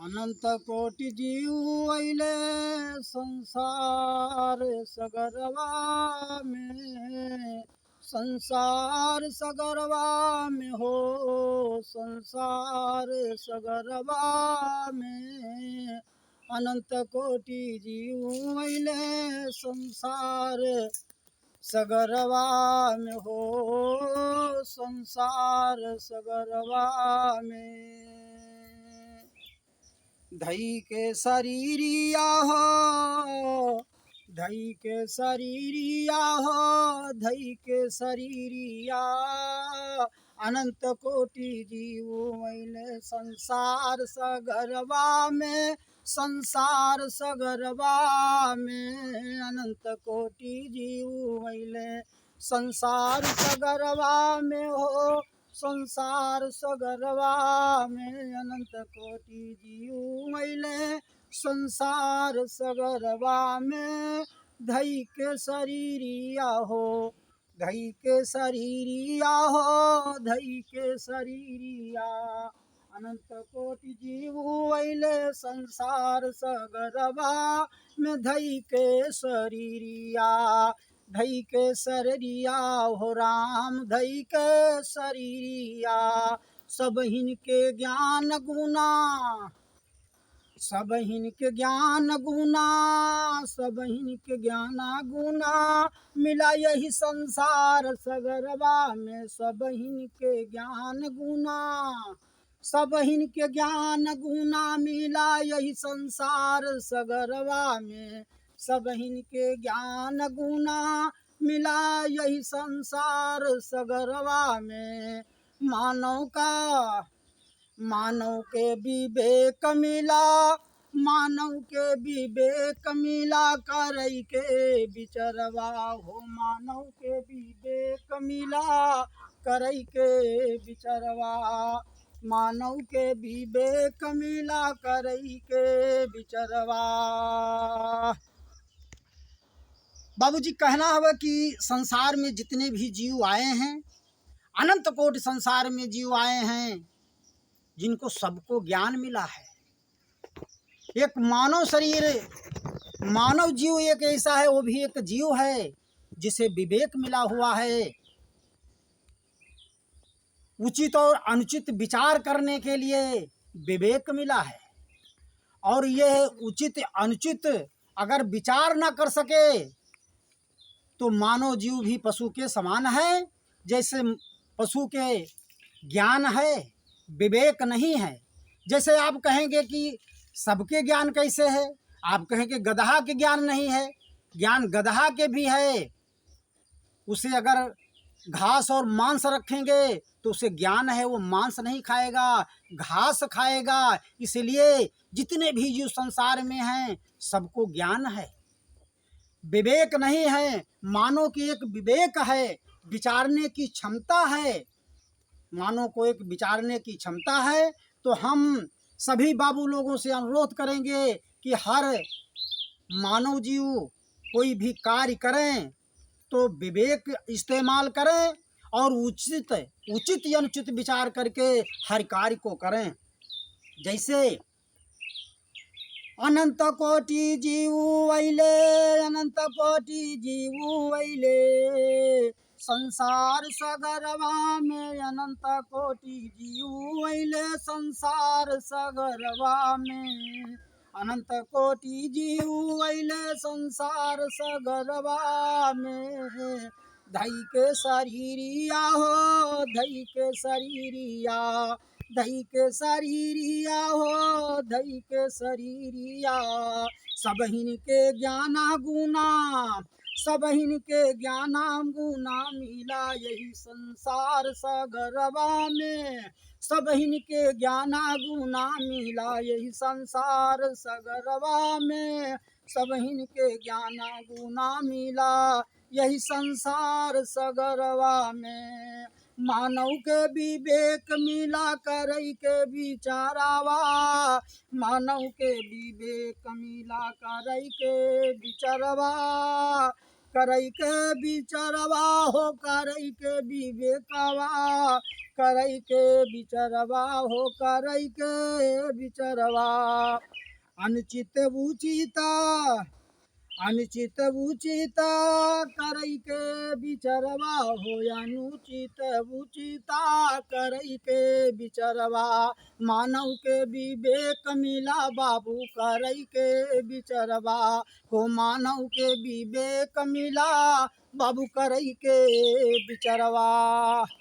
अनंत कोटि जीव अइले संसार सगरवा में, संसार सगरवा में हो, संसार सगरवा में। अनंत कोटि जीव अइले संसार सगरवा में हो, संसार सगरवा में। धई के शरीरिया हो, धई के शरीरिया हो, धई के शरीरिया। अनंत कोटि जीव मैले संसार सगरवा में, संसार सगरवा में। अनंत कोटि जीव मैले संसार सगरवा में हो, संसार सगरवा में। अनंत कोटि जीव मैले संसार सगरवा में। धई के शरीरिया हो, धई के शरीरिया हो, धई के शरीरिया। अनंत कोटि जीव अइले संसार सगरवा में। धई के शरीरिया, धई के शरीरिया हो राम, धई के शरीरिया। सबहिन के ज्ञान गुना, सबहिन के ज्ञान गुना, सबहिन के ज्ञान गुना। मिला यही संसार सगरवा में, सबहिन के ज्ञान गुना, सबहिन के ज्ञान गुना। मिला यही संसार सगरवा में, सबहिन के ज्ञान गुना। मिला यही संसार सगरवा में। मानव का, मानव के विवेक मिला, मानव के विवेक मिला। करई के विचरवा हो, मानव के विवेक मिला। करई के विचरवा, मानव के विवेक मिला। करई के विचरवा। बाबूजी कहना है कि संसार में जितने भी जीव आए हैं, अनंत कोटि संसार में जीव आए हैं, जिनको सबको ज्ञान मिला है। एक मानव शरीर, मानव जीव एक ऐसा है, वो भी एक जीव है जिसे विवेक मिला हुआ है। उचित और अनुचित विचार करने के लिए विवेक मिला है। और यह उचित अनुचित अगर विचार न कर सके तो मानव जीव भी पशु के समान है। जैसे पशु के ज्ञान है, विवेक नहीं है। जैसे आप कहेंगे कि सबके ज्ञान कैसे है, आप कहेंगे गदहा के ज्ञान नहीं है। ज्ञान गदहा के भी है। उसे अगर घास और मांस रखेंगे तो उसे ज्ञान है, वो मांस नहीं खाएगा, घास खाएगा। इसलिए जितने भी जीव संसार में हैं सबको ज्ञान है, विवेक नहीं है। मानव की एक विवेक है, विचारने की क्षमता है। मानव को एक विचारने की क्षमता है। तो हम सभी बाबू लोगों से अनुरोध करेंगे कि हर मानव जीव कोई भी कार्य करें तो विवेक इस्तेमाल करें और उचित उचित या अनुचित विचार करके हर कार्य को करें। जैसे अनंत कोटि जीव अइले, अनंत कोटि जीव अइले संसार सगरवा में। अनंत कोटि जीव अइले संसार सगरवा में। अनंत कोटि जीव अइले संसार सगरवा में। धई के शरीरिया हो, धई के शरीरिया, धई के शरीरिया हो, धई के शरीरिया। सबहिन के ज्ञाना गुना, सबहिन के ज्ञाना गुना। मिला यही संसार सगरवा में, सबहिन के ज्ञाना गुना। मिला यही संसार सगरवा में, सबहिन के ज्ञाना गुना। मिला यही संसार सगरवा में। मानव के विवेक मिला, करई के विचारावा। मानव के विवेक मिला, करई के विचारवा। करई के बिचरवा हो करई के विवेकवा, करई के बिचरवा हो करई के बिचरवा। अनुचित उचिता, अनुचित उचिता करई के बिचरवा हो, अनुचित उचिता करई के बिचरवा। मानव के विवेक मिला बाबू करई के बिचरवा हो, मानव के विवेक मिला बाबू करई के बिचरवा।